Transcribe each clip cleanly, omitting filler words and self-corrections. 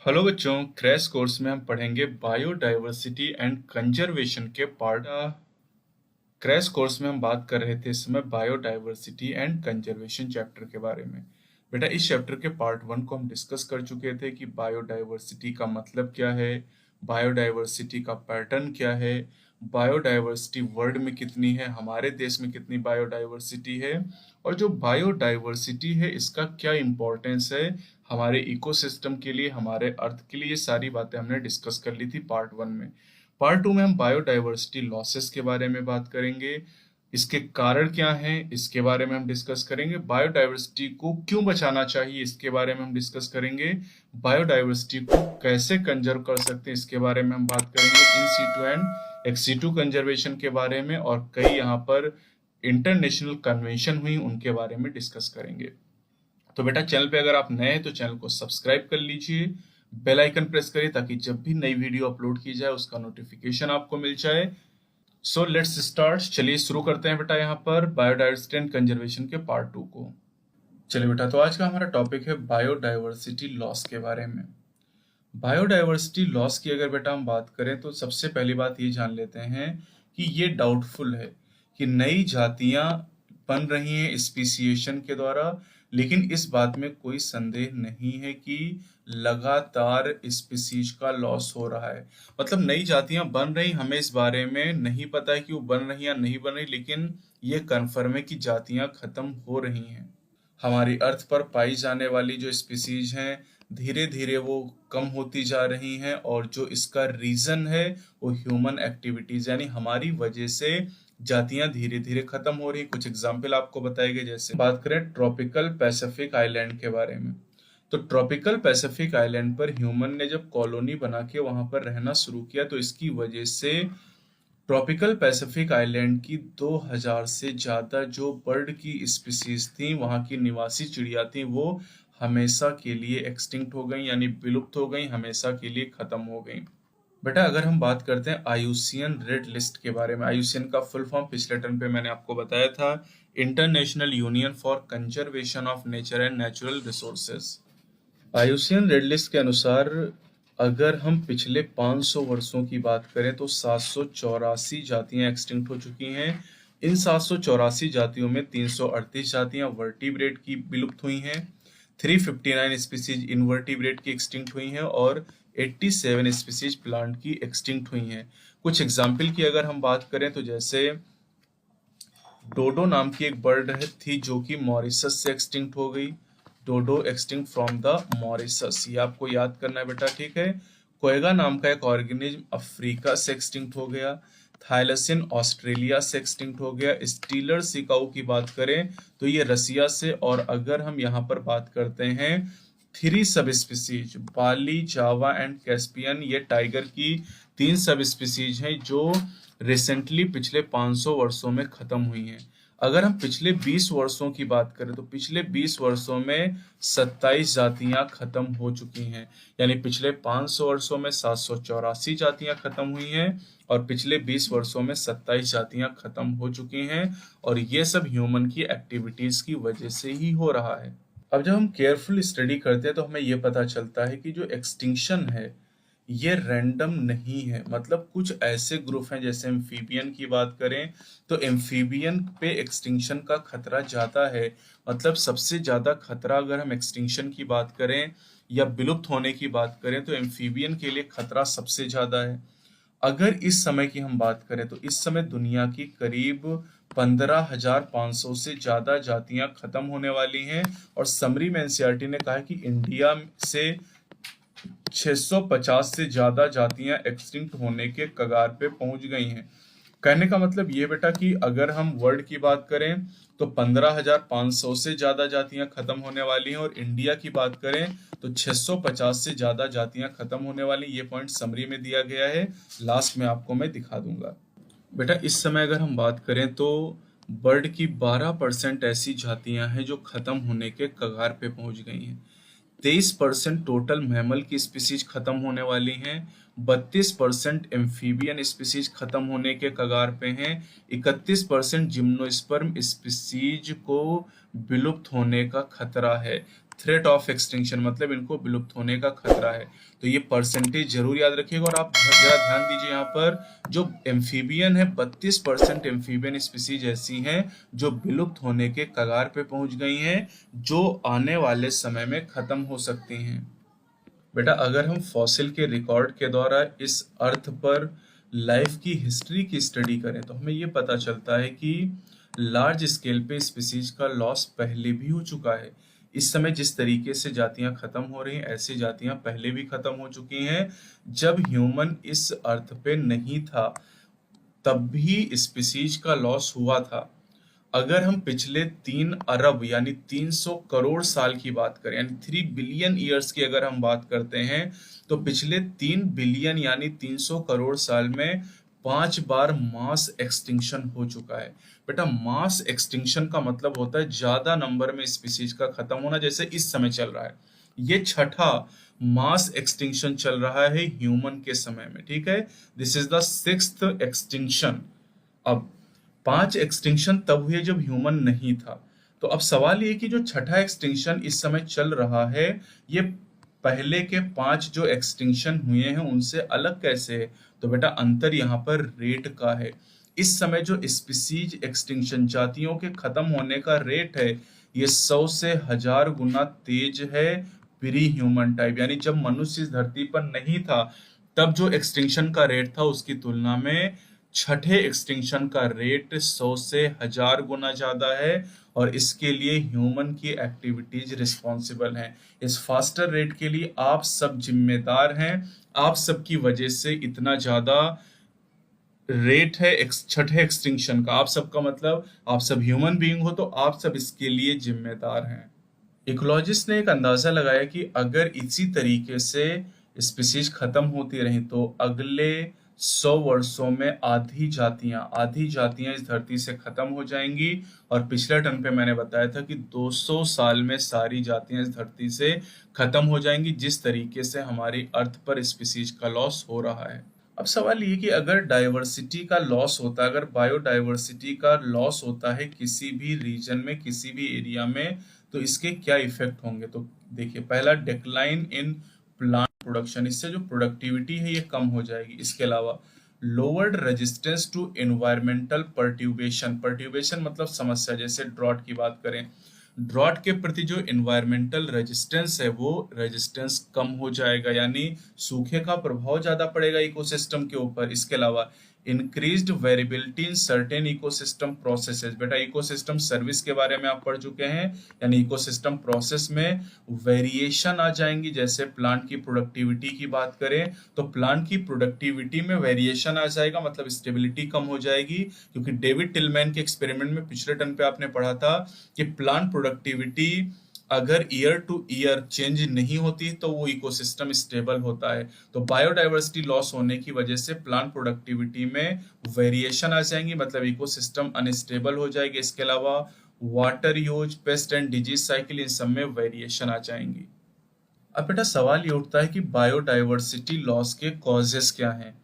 Hello बच्चों, crash course में हम पढ़ेंगे बायोडाइवर्सिटी एंड कंजर्वेशन के पार्ट। क्रैश कोर्स में हम बात कर रहे थे इस समय बायोडाइवर्सिटी एंड कंजर्वेशन चैप्टर के बारे में। बेटा, इस चैप्टर के पार्ट 1 को हम डिस्कस कर चुके थे कि बायोडाइवर्सिटी का मतलब क्या है, बायोडाइवर्सिटी का पैटर्न क्या है, बायोडाइवर्सिटी वर्ल्ड में कितनी है, हमारे देश में कितनी बायोडाइवर्सिटी है, और जो बायोडाइवर्सिटी है इसका क्या इम्पोर्टेंस है हमारे इकोसिस्टम के लिए, हमारे अर्थ के लिए। ये सारी बातें हमने डिस्कस कर ली थी पार्ट 1 में। पार्ट 2 में हम बायोडाइवर्सिटी लॉसेस के बारे में बात करेंगे, इसके कारण क्या हैं इसके बारे में हम डिस्कस करेंगे, बायोडाइवर्सिटी को क्यों बचाना चाहिए इसके बारे में हम डिस्कस करेंगे, बायोडाइवर्सिटी को कैसे कंजर्व कर सकते हैं इसके बारे में हम बात करेंगे, in situ and ex situ conservation के बारे में, और कई यहाँ पर इंटरनेशनल कन्वेंशन हुई उनके बारे में डिस्कस करेंगे। तो बेटा, चैनल पे अगर आप नए हैं तो चैनल को सब्सक्राइब कर लीजिए, बेल आइकन प्रेस करिए ताकि जब भी नई वीडियो अपलोड की जाए उसका नोटिफिकेशन आपको मिल जाए। सो लेट्स स्टार्ट, चलिए शुरू करते हैं बेटा यहाँ पर बायोडाइवर्सिटी एंड कंजर्वेशन के पार्ट 2 को। चलिए बेटा, तो आज का हमारा टॉपिक है बायोडाइवर्सिटी लॉस के बारे में। बायोडाइवर्सिटी लॉस की अगर बेटा हम बात करें तो सबसे पहली बात ये जान लेते हैं कि ये डाउटफुल है कि नई जातियां बन रही हैं स्पीसीएशन के द्वारा, लेकिन इस बात में कोई संदेह नहीं है कि लगातार स्पीसीज का लॉस हो रहा है। मतलब नई जातियां बन रही, हमें इस बारे में नहीं पता है कि वो बन रही या नहीं बन रही, लेकिन ये कन्फर्म है कि जातियां खत्म हो रही हैं। हमारी अर्थ पर पाई जाने वाली जो स्पीसीज हैं धीरे धीरे वो कम होती जा रही हैं, और जो इसका रीजन है वो ह्यूमन एक्टिविटीज, यानी हमारी वजह से जातियां धीरे धीरे खत्म हो रही। कुछ एग्जाम्पल आपको बताए गए, जैसे बात करें ट्रॉपिकल पैसिफिक आइलैंड के बारे में, तो ट्रॉपिकल पैसिफिक आइलैंड पर ह्यूमन ने जब कॉलोनी बना के वहां पर रहना शुरू किया तो इसकी वजह से ट्रॉपिकल पैसिफिक आइलैंड की 2000 से ज्यादा जो बर्ड की स्पीसीज थी, वहां की निवासी चिड़िया थी, वो हमेशा के लिए एक्सटिंक्ट हो गई, यानी विलुप्त हो गई, हमेशा के लिए खत्म हो गई। बेटा, अगर हम बात करते हैं आईयूसीएन रेड लिस्ट के बारे में, आईयूसीएन का फुल फॉर्म पिछले टर्म पे मैंने आपको बताया था, international union for conservation of nature and natural resources. IUCN red list के अनुसार अगर हम पिछले 500 वर्षों की बात करें तो 784 जातियां एक्सटिंक्ट हो चुकी हैं। इन 784 जातियों में 338 जातियां वर्टिब्रेट की विलुप्त हुई हैं, 359 स्पीसीज इनवर्टिब्रेट की एक्सटिंक्ट हुई हैं, और 87 स्पीसीज प्लांट की एक्सटिंक्ट हुई हैं। कुछ एग्जाम्पल की अगर हम बात करें तो जैसे डोडो नाम की एक बर्ड थी जो कि मॉरिशस से एक्सटिंक्ट हो गई, डोडो एक्सटिंक्ट फ्रॉम द मॉरिशस, ये आपको याद करना है बेटा, ठीक है। कोएगा नाम का एक ऑर्गेनिज्म अफ्रीका से एक्सटिंक्ट हो गया, थाइलसिन ऑस्ट्रेलिया से एक्सटिंक्ट हो गया। स्टीलर सिकाऊ की बात करें तो ये रसिया से, और अगर हम यहाँ पर बात करते हैं 3 sub species Bali, Java and Caspian, ये टाइगर की 3 सब स्पीसीज हैं जो रिसेंटली पिछले 500 वर्षों में खत्म हुई हैं। अगर हम पिछले 20 वर्षों की बात करें तो पिछले 20 वर्षों में 27 जातियां खत्म हो चुकी हैं, यानी पिछले 500 वर्षों में 784 जातियां खत्म हुई हैं, और पिछले 20 वर्षों में 27 जातियां खत्म हो चुकी हैं, और ये सब ह्यूमन की एक्टिविटीज की वजह से ही हो रहा है। अब जब हम केयरफुल स्टडी करते हैं तो हमें ये पता चलता है कि जो एक्सटिंक्शन है ये रैंडम नहीं है। मतलब कुछ ऐसे ग्रुप हैं, जैसे एम्फीबियन की बात करें तो एम्फीबियन पे एक्सटिंक्शन का खतरा ज्यादा है। मतलब सबसे ज्यादा खतरा अगर हम एक्सटिंक्शन की बात करें या विलुप्त होने की बात करें तो एम्फीबियन के लिए खतरा सबसे ज्यादा है। अगर इस समय की हम बात करें तो इस समय दुनिया की करीब 15,500 से ज्यादा जातियां खत्म होने वाली हैं, और समरी में एनसीईआरटी ने कहा है कि इंडिया से 650 से ज्यादा जातियां एक्सटिंक्ट होने के कगार पे पहुंच गई हैं। कहने का मतलब ये बेटा कि अगर हम वर्ल्ड की बात करें तो 15,500 से ज्यादा जातियां खत्म होने वाली हैं, और इंडिया की बात करें तो 650 से ज्यादा जातियां खत्म होने वाली। ये पॉइंट समरी में दिया गया है, लास्ट में आपको मैं दिखा दूंगा। बेटा, इस समय अगर हम बात करें तो बर्ड की 12% ऐसी जातियां हैं जो खत्म होने के कगार पे पहुंच गई हैं, 23% टोटल मैमल की स्पीसीज खत्म होने वाली हैं, 32% एम्फीबियन स्पीसीज खत्म होने के कगार पे हैं, 31% जिम्नोस्पर्म स्पीसीज को विलुप्त होने का खतरा है, थ्रेट ऑफ एक्सटिंक्शन मतलब इनको विलुप्त होने का खतरा है। तो ये परसेंटेज जरूर याद रखिएगा। और आप जरा ध्यान दीजिए, यहाँ पर जो एम्फीबियन है 32% एम्फीबियन स्पीसीज ऐसी हैं जो विलुप्त होने के कगार पे पहुंच गई हैं, जो आने वाले समय में खत्म हो सकती हैं। बेटा अगर हम फॉसिल के रिकॉर्ड के द्वारा इस अर्थ पर लाइफ की हिस्ट्री की स्टडी करें तो हमें ये पता चलता है कि लार्ज स्केल पे स्पीसीज का लॉस पहले भी हो चुका है। इस समय जिस तरीके से जातियां खत्म हो रही हैं, ऐसी जातियां पहले भी खत्म हो चुकी हैं। जब ह्यूमन इस अर्थ पे नहीं था तब भी स्पीसीज का लॉस हुआ था। अगर हम पिछले 3 अरब यानी 300 करोड़ साल की बात करें, यानी 3 बिलियन ईयर्स की अगर हम बात करते हैं, तो पिछले 3 बिलियन यानी 300 करोड़ साल में 5 बार मास एक्सटिंक्शन हो चुका है। बेटा मास एक्सटिंक्शन का मतलब होता है ज्यादा नंबर में स्पीसीज का खत्म होना, जैसे इस समय चल रहा है। ये छठा मास एक्सटिंक्शन चल रहा है ह्यूमन के समय में, ठीक है। This is the 6th extinction. अब 5 एक्सटिंक्शन तब हुए जब ह्यूमन नहीं था। तो अब सवाल ये कि जो छठा एक्सटिंक्शन इस समय चल रहा है, ये पहले के 5 जो एक्सटिंक्शन हुए हैं उनसे अलग कैसे है? तो बेटा अंतर यहाँ पर रेट का है। इस समय जो स्पीसीज एक्सटिंक्शन जातियों के खत्म होने का रेट है, ये 100 से 1000 गुना तेज है प्री ह्यूमन टाइप, यानी जब मनुष्य इस धरती पर नहीं था तब जो एक्सटिंक्शन का रेट था उसकी तुलना में छठे एक्सटिंक्शन का रेट 100 से 1000 गुना ज्यादा है। और इसके लिए ह्यूमन की एक्टिविटीज रिस्पॉन्सिबल हैं। इस फास्टर रेट के लिए आप सब जिम्मेदार हैं। आप सबकी वजह से इतना ज्यादा रेट है छठे एक्सटिंक्शन का। आप सबका मतलब आप सब ह्यूमन बीइंग हो, तो आप सब इसके लिए जिम्मेदार हैं। इकोलॉजिस्ट ने एक अंदाजा लगाया कि अगर इसी तरीके से स्पीसीज खत्म होती रही तो अगले 100 वर्षों में आधी जातियां इस धरती से खत्म हो जाएंगी। और पिछले टर्न पे मैंने बताया था कि 200 साल में सारी जातियां इस धरती से खत्म हो जाएंगी, जिस तरीके से हमारी अर्थ पर स्पीसीज का लॉस हो रहा है। अब सवाल ये कि अगर डाइवर्सिटी का लॉस होता है, अगर बायोडाइवर्सिटी का लॉस होता है किसी भी रीजन में, किसी भी एरिया में, तो इसके क्या इफेक्ट होंगे? तो देखिए, पहला डिक्लाइन इन प्लांट प्रोडक्शन, इससे जो प्रोडक्टिविटी है ये कम हो जाएगी। इसके अलावा लोअर्ड रेजिस्टेंस टू एनवायरमेंटल पर्ट्यूबेशन, पर्ट्यूबेशन मतलब समस्या, जैसे ड्रॉट की बात करें, ड्रॉट के प्रति जो एनवायरमेंटल रेजिस्टेंस है वो रेजिस्टेंस कम हो जाएगा, यानी सूखे का प्रभाव ज्यादा पड़ेगा इकोसिस्टम के ऊपर। इसके अलावा increased variability in certain ecosystem processes, बेटा इकोसिस्टम सर्विस के बारे में आप पढ़ चुके हैं, यानी इकोसिस्टम प्रोसेस में वेरिएशन आ जाएंगी। जैसे प्लांट की प्रोडक्टिविटी की बात करें तो प्लांट की प्रोडक्टिविटी में वेरिएशन आ जाएगा, मतलब स्टेबिलिटी कम हो जाएगी। क्योंकि डेविड टिलमैन के एक्सपेरिमेंट में पिछले टर्न पे आपने पढ़ा था कि प्लांट प्रोडक्टिविटी अगर ईयर टू ईयर चेंज नहीं होती तो वो इकोसिस्टम स्टेबल होता है। तो बायोडाइवर्सिटी लॉस होने की वजह से प्लांट प्रोडक्टिविटी में वेरिएशन आ जाएंगी, मतलब इकोसिस्टम अनस्टेबल हो जाएगी। इसके अलावा water use, pest and disease cycle, इन सब में वेरिएशन आ जाएंगी। अब बेटा सवाल ये उठता है कि बायोडाइवर्सिटी लॉस के कॉजेस क्या हैं?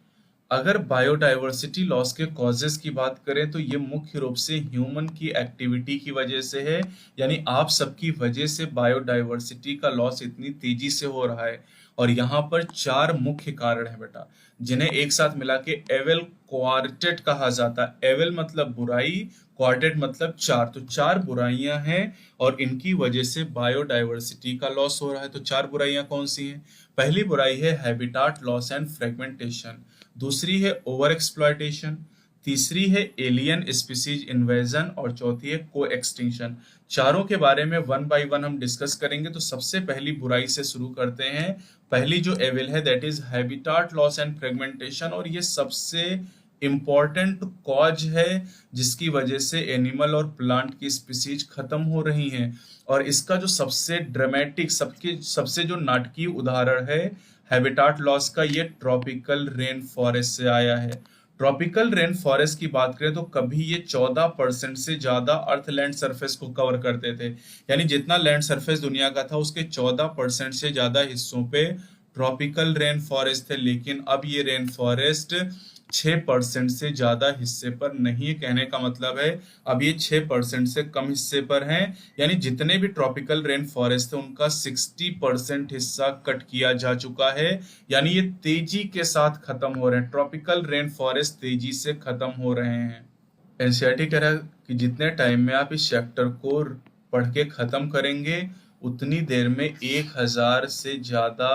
अगर बायोडाइवर्सिटी लॉस के कॉजेस की बात करें तो ये मुख्य रूप से ह्यूमन की एक्टिविटी की वजह से है, यानी आप सबकी वजह से बायोडाइवर्सिटी का लॉस इतनी तेजी से हो रहा है। और यहाँ पर 4 मुख्य कारण है बेटा, जिन्हें एक साथ मिला के एवल क्वार्टेट कहा जाता है। एवल मतलब बुराई, क्वार्टेट मतलब 4, तो 4 बुराइयां हैं और इनकी वजह से बायोडाइवर्सिटी का लॉस हो रहा है। तो 4 बुराइयां कौन सी हैं? पहली बुराई है हैबिटाट लॉस एंड फ्रेगमेंटेशन, दूसरी है ओवर एक्सप्लॉयटेशन, तीसरी है एलियन स्पीसीज इन्वेजन और चौथी है को एक्सटिंक्शन। चारों के बारे में वन बाय वन हम डिस्कस करेंगे। तो सबसे पहली बुराई से शुरू करते हैं। पहली जो एविल है that is habitat loss and fragmentation, और ये सबसे इम्पॉर्टेंट कॉज है जिसकी वजह से एनिमल और प्लांट की स्पीसीज खत्म हो रही हैं। और इसका जो सबसे ड्रामेटिक, सबसे जो नाटकीय उदाहरण है हैबिटाट लॉस का, ये ट्रॉपिकल रेन फॉरेस्ट से आया है। ट्रॉपिकल रेन फॉरेस्ट की बात करें तो कभी ये 14% से ज्यादा अर्थ लैंड सरफेस को कवर करते थे, यानी जितना लैंड सरफेस दुनिया का था उसके 14% से ज्यादा हिस्सों पे ट्रॉपिकल रेन फॉरेस्ट थे। लेकिन अब ये रेन फॉरेस्ट 6% से ज्यादा हिस्से पर नहीं है। कहने का मतलब है अब ये 6% से कम हिस्से पर हैं, यानी जितने भी ट्रॉपिकल रेन फॉरेस्ट थे उनका 60% हिस्सा कट किया जा चुका है, यानी ये तेजी के साथ खत्म हो रहे हैं। ट्रॉपिकल रेन फॉरेस्ट तेजी से खत्म हो रहे हैं। एनसीईआरटी कह रहा है कि जितने टाइम में आप इस चैप्टर को पढ़ के खत्म करेंगे उतनी देर में 1000 से ज्यादा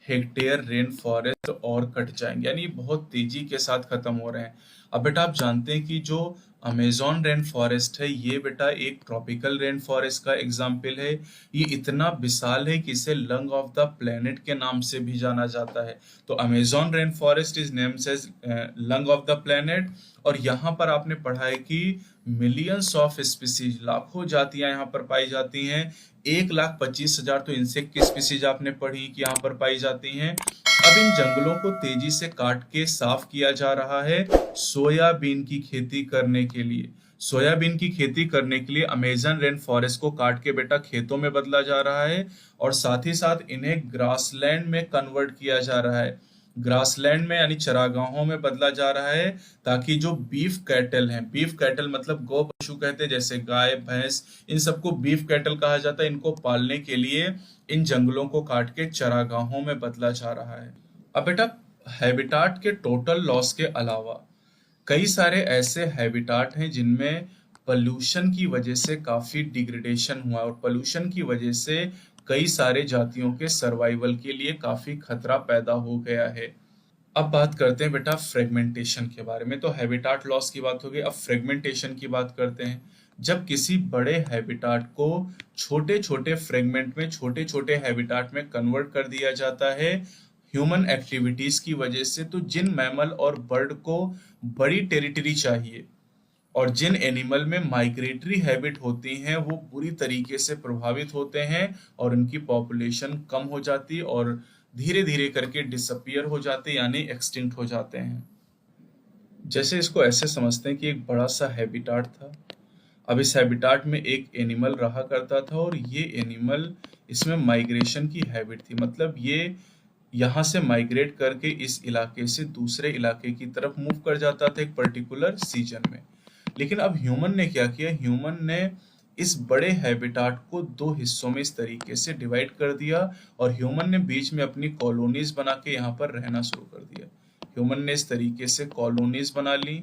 हेक्टेयर रेन फॉरेस्ट और कट जाएंगे, यानी बहुत तेजी के साथ खत्म हो रहे हैं। अब बेटा आप जानते हैं कि जो अमेजोन रेन फॉरेस्ट है ये बेटा एक ट्रॉपिकल रेन फॉरेस्ट का एग्जाम्पल है। ये इतना विशाल है कि इसे लंग ऑफ द प्लेनेट के नाम से भी जाना जाता है। तो Amazon rain forest is named as lung of the planet. और यहाँ पर आपने पढ़ा है कि मिलियंस ऑफ स्पीसीज, लाखों जातियां यहाँ पर पाई जाती हैं। 1,25,000 तो इंसेक्ट की स्पीसीज आपने पढ़ी कि यहाँ पर पाई जाती हैं। अब इन जंगलों को तेजी से काट के साफ किया जा रहा है सोयाबीन की खेती करने के लिए। सोयाबीन की खेती करने के लिए अमेजन रेन फॉरेस्ट को काट के बेटा खेतों में बदला जा रहा है, और साथ ही साथ इन्हें ग्रासलैंड में कन्वर्ट किया जा रहा है। ग्रासलैंड में यानी चरागाहों में बदला जा रहा है, ताकि जो बीफ कैटल हैं, बीफ कैटल मतलब गौ पशु कहते हैं, जैसे गाय भैंस, इन सबको बीफ कैटल कहा जाता है। इनको पालने के लिए इन जंगलों को काट के चरागाहों में बदला जा रहा है। अब बेटा हैबिटाट के टोटल लॉस के अलावा कई सारे ऐसे हैबिटाट हैं जिनमें पोल्यूशन की वजह से काफी डिग्रेडेशन हुआ, और पोल्यूशन की वजह से कई सारे जातियों के सर्वाइवल के लिए काफी खतरा पैदा हो गया है। अब बात करते हैं बेटा फ्रेगमेंटेशन के बारे में। तो हैबिटाट लॉस की बात हो गई, अब फ्रेगमेंटेशन की बात करते हैं। जब किसी बड़े हैबिटाट को छोटे छोटे फ्रेगमेंट में, छोटे छोटे हैबिटाट में कन्वर्ट कर दिया जाता है ह्यूमन एक्टिविटीज की वजह से, तो जिन मैमल और बर्ड को बड़ी टेरिटरी चाहिए और जिन एनिमल में माइग्रेटरी हैबिट होती हैं वो बुरी तरीके से प्रभावित होते हैं, और उनकी पॉपुलेशन कम हो जाती और धीरे धीरे करके डिसअपियर हो जाते, यानी एक्सटिंक्ट हो जाते हैं। जैसे इसको ऐसे समझते हैं कि एक बड़ा सा हैबिटाट था। अब इस हैबिटाट में एक एनिमल रहा करता था, और ये एनिमल, इसमें माइग्रेशन की हैबिट थी, मतलब ये यहाँ से माइग्रेट करके इस इलाके से दूसरे इलाके की तरफ मूव कर जाता था एक पर्टिकुलर सीजन में। लेकिन अब ह्यूमन ने क्या किया, ह्यूमन ने इस बड़े हैबिटाट को दो हिस्सों में इस तरीके से डिवाइड कर दिया, और ह्यूमन ने बीच में अपनी कॉलोनीज बना के यहाँ पर रहना शुरू कर दिया। ह्यूमन ने इस तरीके से कॉलोनीज बना ली,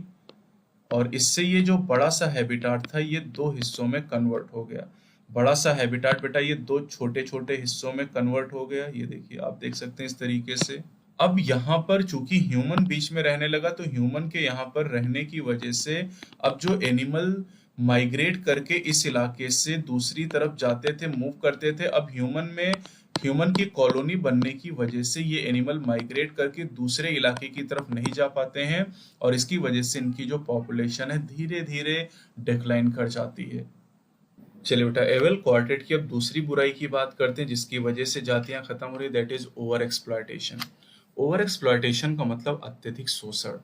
और इससे ये जो बड़ा सा हैबिटाट था ये दो हिस्सों में कन्वर्ट हो गया। बड़ा सा हैबिटाट बेटा ये दो छोटे छोटे हिस्सों में कन्वर्ट हो गया। ये देखिए, आप देख सकते हैं इस तरीके से। अब यहाँ पर चूंकि ह्यूमन बीच में रहने लगा, तो ह्यूमन के यहाँ पर रहने की वजह से अब जो एनिमल माइग्रेट करके इस इलाके से दूसरी तरफ जाते थे, मूव करते थे, अब ह्यूमन की कॉलोनी बनने की वजह से ये एनिमल माइग्रेट करके दूसरे इलाके की तरफ नहीं जा पाते हैं, और इसकी वजह से इनकी जो पॉपुलेशन है धीरे धीरे डिक्लाइन कर जाती है। चलिए बेटा, एवल क्वार्टेट की अब दूसरी बुराई की बात करते हैं जिसकी वजह से जातियां खत्म हो रही, that is over exploitation. Over exploitation का मतलब अत्यधिक शोषण।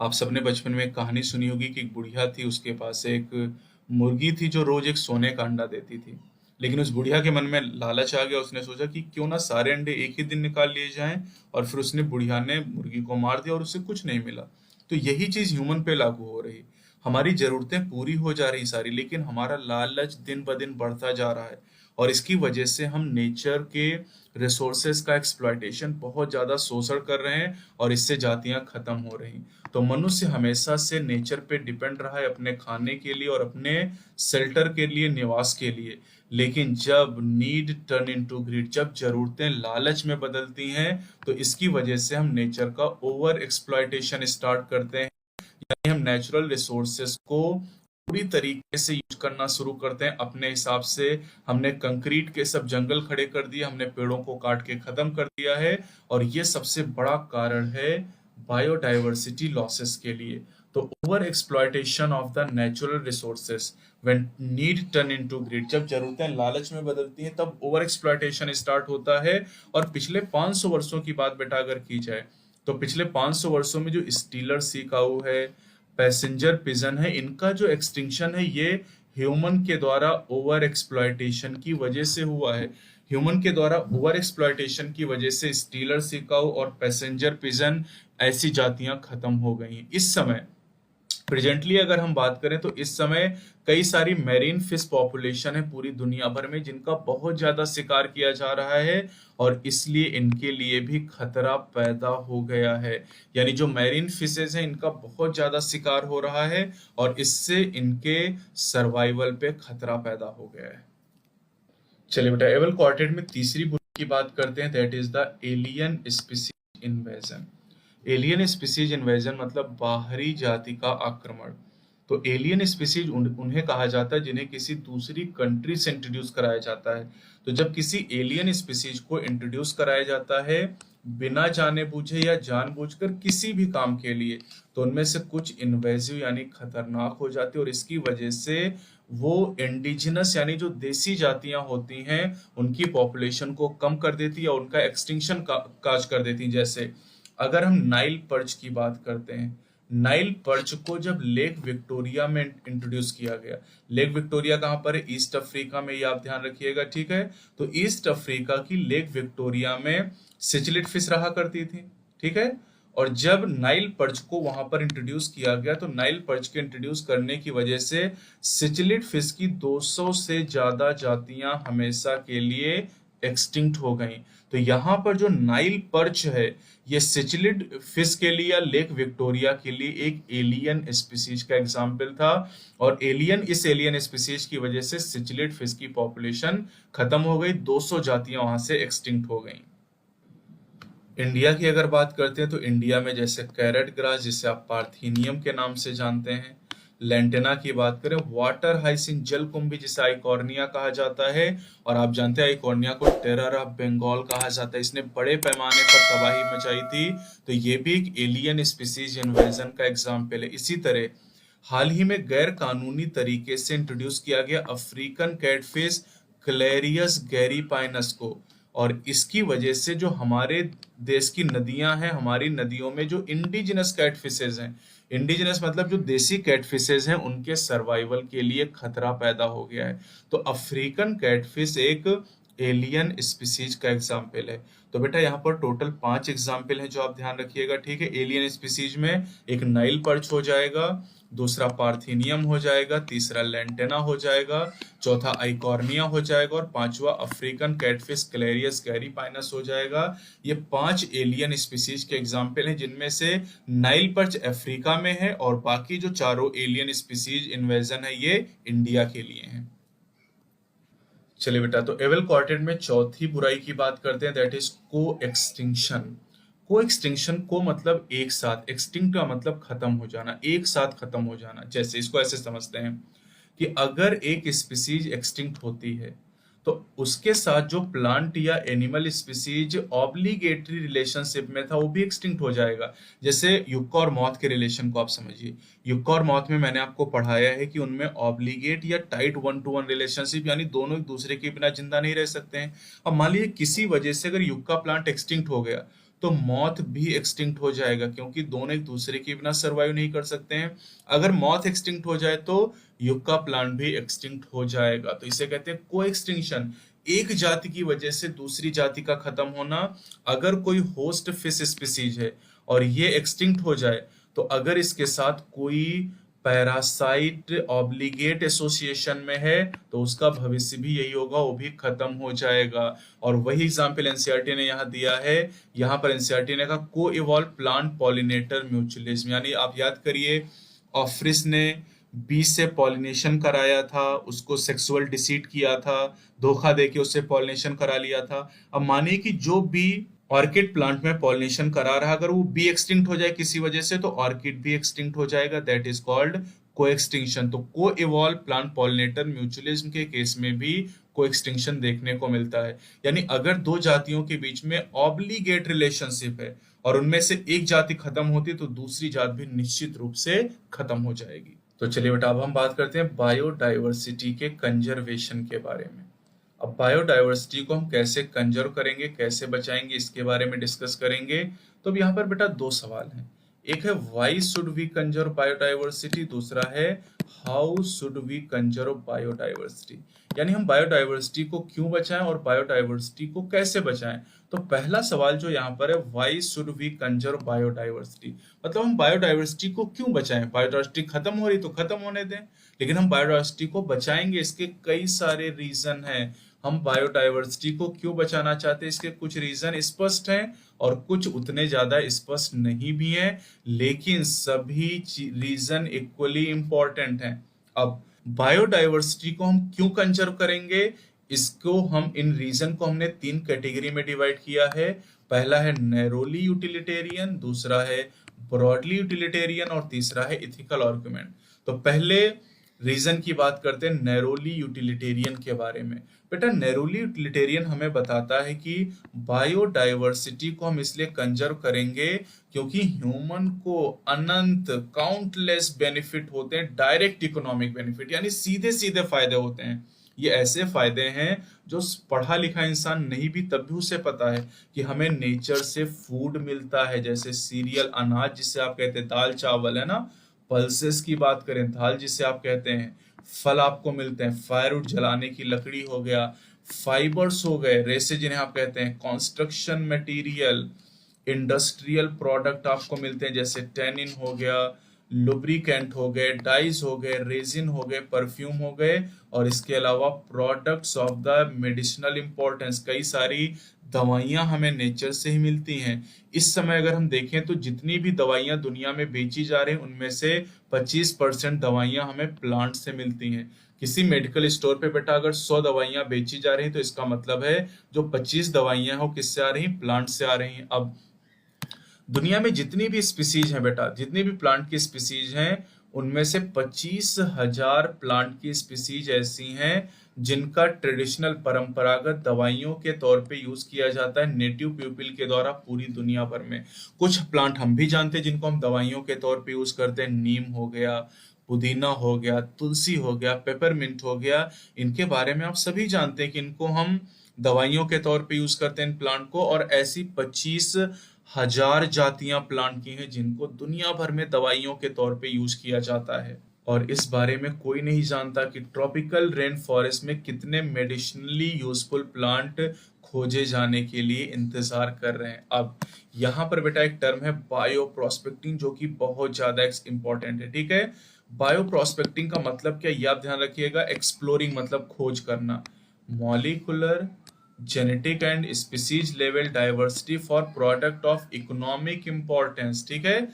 आप सबने बचपन में एक कहानी सुनी होगी कि एक बुढ़िया थी, उसके पास एक मुर्गी थी जो रोज एक सोने का अंडा देती थी। लेकिन उस बुढ़िया के मन में लालच आ गया, उसने सोचा कि क्यों ना सारे अंडे एक ही दिन निकाल लिए जाएं, और फिर उसने बुढ़िया ने मुर्गी को मार दिया और उससे कुछ नहीं मिला। तो यही चीज ह्यूमन पे लागू हो रही। हमारी जरूरतें पूरी हो जा रही सारी, लेकिन हमारा लालच दिन ब दिन बढ़ता जा रहा है, और इसकी वजह से हम नेचर के रिसोर्सेज का एक्सप्लॉयटेशन बहुत ज्यादा शोषण कर रहे हैं, और इससे जातियां खत्म हो रही। तो मनुष्य हमेशा से नेचर पे डिपेंड रहा है अपने खाने के लिए और अपने शेल्टर के लिए, निवास के लिए। लेकिन जब नीड टर्न इनटू ग्रीड, जब जरूरतें लालच में बदलती हैं, तो इसकी वजह से हम नेचर का ओवर एक्सप्लॉयटेशन स्टार्ट करते हैं, यानी हम नेचुरल रिसोर्सेस को पूरी तरीके से यूज करना शुरू करते हैं अपने हिसाब से। हमने कंक्रीट के सब जंगल खड़े कर दिए, हमने पेड़ों को काट के खत्म कर दिया है, और ये सबसे बड़ा कारण है बायोडाइवर्सिटी लॉसेस के लिए। तो over exploitation of the natural resources when need turn into greed, जब जरूरतें लालच में बदलती हैं तब ओवर एक्सप्लॉयटेशन स्टार्ट होता है। और पिछले 500 वर्षों की बात बेटा अगर की जाए, तो पिछले 500 वर्षों में जो स्टीलर सी काऊ है, पैसेंजर पिजन है, इनका जो एक्सटिंक्शन है ये ह्यूमन के द्वारा ओवर एक्सप्लॉयटेशन की वजह से हुआ है। ह्यूमन के द्वारा ओवर एक्सप्लॉयटेशन की वजह से स्टीलर सिकाऊ और पैसेंजर पिजन ऐसी जातियां खत्म हो गई हैं। इस समय प्रेजेंटली अगर हम बात करें तो इस समय कई सारी मैरीन फिश पॉपुलेशन है पूरी दुनिया भर में, जिनका बहुत ज्यादा शिकार किया जा रहा है और इसलिए इनके लिए भी खतरा पैदा हो गया है। यानी जो मैरीन फिशेज हैं इनका बहुत ज्यादा शिकार हो रहा है और इससे इनके सर्वाइवल पे खतरा पैदा हो गया है। चलिए बेटा, एवल क्वार्टेट में तीसरी बुराई की बात करते हैं, that is the alien species invasion. Alien species invasion मतलब बाहरी जाति का आक्रमण। तो एलियन स्पीसीज उन्हें कहा जाता है जिन्हें किसी दूसरी कंट्री से इंट्रोड्यूस कराया जाता है। तो जब किसी एलियन स्पीसीज को इंट्रोड्यूस कराया जाता है बिना जाने बूझे या जानबूझकर किसी भी काम के लिए, तो उनमें से कुछ इन्वेजिव यानी खतरनाक हो जाती है और इसकी वजह से वो इंडिजिनस यानी जो देसी जातियां होती हैं उनकी पॉपुलेशन को कम कर देती है और उनका एक्सटिंक्शन काज कर देती है। जैसे अगर हम नाइल पर्च की बात करते हैं, नाइल पर्च को जब लेक विक्टोरिया में इंट्रोड्यूस किया गया, लेक विक्टोरिया कहाँ पर है? ईस्ट अफ्रीका में, ये आप ध्यान रखिएगा, ठीक है। तो ईस्ट अफ्रीका की लेक विक्टोरिया में सिचलिड फिश रहा करती थी, ठीक है। और जब नाइल पर्च को वहां पर इंट्रोड्यूस किया गया तो नाइल पर्च के इंट्रोड्यूस करने की वजह से सिचलिड फिश की 200 से ज्यादा जातियां हमेशा के लिए एक्सटिंक्ट हो गई। तो यहाँ पर जो नाइल पर्च है ये सिचलिड फिश के लिए या लेक विक्टोरिया के लिए एक एलियन स्पीसीज का एग्जाम्पल था और इस एलियन स्पीसीज की वजह से सिचलिड फिश की पॉपुलेशन खत्म हो गई, 200 जातियां वहां से एक्सटिंक्ट हो गई। इंडिया की अगर बात करते हैं तो इंडिया में जैसे कैरेट ग्रास जिसे आप पार्थेनियम के नाम से जानते हैं, लेंटेना की बात करें, वाटर हाइसिन जल कुंभी जिसे आइकॉर्निया कहा जाता है, और आप जानते हैं आइकॉर्निया को टेरर ऑफ बंगाल कहा जाता है, इसने बड़े पैमाने पर तबाही मचाई थी। तो ये भी एक एलियन स्पीसीज इन्वेजन का एग्जाम्पल है। इसी तरह हाल ही में गैर कानूनी तरीके से इंट्रोड्यूस किया गया अफ्रीकन कैटफिश क्लेरियस गैरीपाइनस को, और इसकी वजह से जो हमारे देश की नदियां हैं, हमारी नदियों में जो इंडिजिनस कैटफिशेज हैं, इंडिजिनस मतलब जो देसी कैटफिशेज हैं, उनके सर्वाइवल के लिए खतरा पैदा हो गया है। तो अफ्रीकन कैटफिश एक एलियन स्पीसीज का एग्जाम्पल है। तो बेटा यहाँ पर टोटल 5 एग्जाम्पल हैं जो आप ध्यान रखिएगा, ठीक है। एलियन स्पीसीज में एक नाइल पर्च हो जाएगा, दूसरा पार्थेनियम हो जाएगा, तीसरा लेंटेना हो जाएगा, चौथा आइकॉर्निया हो जाएगा और पांचवा अफ्रीकन कैटफिश क्लेरियस गैरीपाइनस हो जाएगा। ये 5 एलियन स्पीसीज के एग्जाम्पल हैं जिनमें से नाइल पर्च अफ्रीका में है और बाकी जो चारों एलियन स्पीसीज इन्वेजन है ये इंडिया के लिए हैं। चलिए बेटा, तो एवल क्वार्टेट में चौथी बुराई की बात करते हैं, दैट इज को एक्सटिंक्शन। को एक्सटिंक्शन को मतलब एक साथ, एक्सटिंक्ट का मतलब खत्म हो जाना, एक साथ खत्म हो जाना। जैसे इसको ऐसे समझते हैं कि अगर एक स्पीसीज एक्सटिंक्ट होती है तो उसके साथ जो प्लांट या एनिमल स्पीसीज ऑब्लिगेटरी रिलेशनशिप में था वो भी एक्सटिंक्ट हो जाएगा। जैसे युक्का और मॉथ के रिलेशन को आप समझिए, युक्का और मॉथ में मैंने आपको पढ़ाया है कि उनमें ऑब्लिगेट या टाइट 1-to-1 रिलेशनशिप, यानी दोनों एक दूसरे के बिना जिंदा नहीं रह सकते हैं। अब मान लीजिए किसी वजह से अगर युक्का प्लांट एक्सटिंक्ट हो गया तो मॉथ भी एक्सटिंक्ट हो जाएगा, क्योंकि दोनों एक दूसरे के बिना सर्वाइव नहीं कर सकते हैं। अगर मॉथ एक्सटिंक्ट हो जाए तो युक्का प्लांट भी एक्सटिंक्ट हो जाएगा। तो इसे कहते हैं को एक्सटिंक्शन, एक जाति की वजह से दूसरी जाति का खत्म होना। अगर कोई होस्ट फिश स्पीसीज है और ये एक्सटिंक्ट हो जाए तो अगर इसके साथ कोई पैरासाइट ऑब्लिगेट एसोसिएशन में है तो उसका भविष्य भी यही होगा, वो भी खत्म हो जाएगा। और वही एग्जाम्पल एनसीईआरटी ने यहाँ दिया है। यहाँ पर एनसीईआरटी ने कहा को इवॉल्व प्लांट पॉलिनेटर म्यूचुअलिज्म, यानी आप याद करिए ऑफ्रिस ने बी से पॉलिनेशन कराया था, उसको सेक्सुअल डिसीट किया था, धोखा देके उससे पॉलिनेशन करा लिया था। अब मानिए कि जो बी ऑर्किड प्लांट में पॉलिनेशन करा रहा, अगर वो बी एक्सटिंक्ट हो जाए किसी वजह से तो ऑर्किड भी एक्सटिंक्ट हो जाएगा, दैट इज कॉल्ड को एक्सटिंक्शन। तो को इवॉल्व प्लांट पॉलिनेटर म्यूचुअलिज्म के केस में भी को एक्सटिंक्शन देखने को मिलता है। यानी अगर दो जातियों के बीच में ऑब्लिगेट रिलेशनशिप है और उनमें से एक जाति खत्म होती है तो दूसरी जात भी निश्चित रूप से खत्म हो जाएगी। तो चलिए बेटा, अब हम बात करते हैं बायोडाइवर्सिटी के कंजर्वेशन के बारे में। अब बायोडाइवर्सिटी को हम कैसे कंजर्व करेंगे, कैसे बचाएंगे, इसके बारे में डिस्कस करेंगे। तो अब यहाँ पर बेटा 2 सवाल हैं। एक है why should we conserve biodiversity, दूसरा है how should we conserve biodiversity, यानी हम बायोडाइवर्सिटी को क्यों बचाएं और बायोडाइवर्सिटी को कैसे बचाएं। तो पहला सवाल जो यहाँ पर है, why should we conserve biodiversity, मतलब हम बायोडाइवर्सिटी को क्यों बचाएं। बायोडाइवर्सिटी खत्म हो रही तो खत्म होने दें, लेकिन हम बायोडाइवर्सिटी को बचाएंगे, इसके कई सारे रीजन हैं। हम बायोडाइवर्सिटी को क्यों बचाना चाहते हैं, इसके कुछ रीजन स्पष्ट हैं और कुछ उतने ज्यादा स्पष्ट नहीं भी हैं, लेकिन सभी रीजन इक्वली इंपॉर्टेंट हैं। अब बायोडाइवर्सिटी को हम क्यों कंजर्व करेंगे, इसको हम इन रीजन को हमने 3 कैटेगरी में डिवाइड किया है। पहला है नैरोली यूटिलिटेरियन, दूसरा है ब्रॉडली यूटिलिटेरियन और तीसरा है इथिकल आर्गुमेंट। तो पहले रीजन की बात करते हैं नैरोली यूटिलिटेरियन के बारे में। बेटा नैरोली यूटिलिटेरियन हमें बताता है कि बायोडाइवर्सिटी को हम इसलिए कंजर्व करेंगे क्योंकि ह्यूमन को अनंत काउंटलेस बेनिफिट होते हैं, डायरेक्ट इकोनॉमिक बेनिफिट, यानी सीधे सीधे फायदे होते हैं। ये ऐसे फायदे हैं जो पढ़ा लिखा इंसान नहीं भी तब भी उसे पता है कि हमें नेचर से फूड मिलता है, जैसे सीरियल अनाज जिसे आप कहते हैं, दाल चावल है ना, पल्सेस की बात करें दाल जिसे आप कहते हैं, फल आपको मिलते हैं, फायरवुड जलाने की लकड़ी हो गया, फाइबर्स हो गए, रेसे जिन्हें आप कहते हैं, कंस्ट्रक्शन मटेरियल, इंडस्ट्रियल प्रोडक्ट आपको मिलते हैं जैसे टेनिन हो गया, लुब्रिकेंट हो गए, डाइज हो गए, रेजिन हो गए, परफ्यूम हो गए, और इसके अलावा products of the medicinal importance, कई सारी दवाइयां हमें नेचर से ही मिलती हैं। इस समय अगर हम देखें तो जितनी भी दवाइयां दुनिया में बेची जा रही हैं उनमें से 25% दवाइयां हमें प्लांट से मिलती हैं। किसी मेडिकल स्टोर पे बेटा अगर 100 दवाइयां बेची जा रही हैं तो इसका मतलब है जो 25 दवाइयां हैं वो किससे आ रही हैं, प्लांट से आ रही हैं। अब दुनिया में जितनी भी स्पीसीज हैं बेटा, जितनी भी प्लांट की स्पीसीज हैं, उनमें से 25,000 प्लांट की स्पीसीज ऐसी हैं जिनका ट्रेडिशनल परंपरागत दवाइयों के तौर पे यूज किया जाता है नेटिव पीपल के द्वारा पूरी दुनिया भर में। कुछ प्लांट हम भी जानते हैं जिनको हम दवाइयों के तौर पे यूज करते हैं, नीम हो गया, पुदीना हो गया, तुलसी हो गया, पेपरमिंट हो गया, इनके बारे में आप सभी जानते हैं कि इनको हम दवाइयों के तौर पे यूज करते हैं इन प्लांट को। और ऐसी 25,000 जातियां प्लांट की हैं जिनको दुनिया भर में दवाइयों के तौर पे यूज किया जाता है। और इस बारे में कोई नहीं जानता कि ट्रॉपिकल रेन फॉरेस्ट में कितने मेडिसिनली यूजफुल प्लांट खोजे जाने के लिए इंतजार कर रहे हैं। अब यहाँ पर बेटा एक टर्म है बायो प्रोस्पेक्टिंग जो कि बहुत ज्यादा इंपॉर्टेंट है, ठीक है। बायो प्रोस्पेक्टिंग का मतलब क्या, ये आप ध्यान रखिएगा, एक्सप्लोरिंग मतलब खोज करना, molecular genetic and species level diversity for product of economic importance, ठीक है।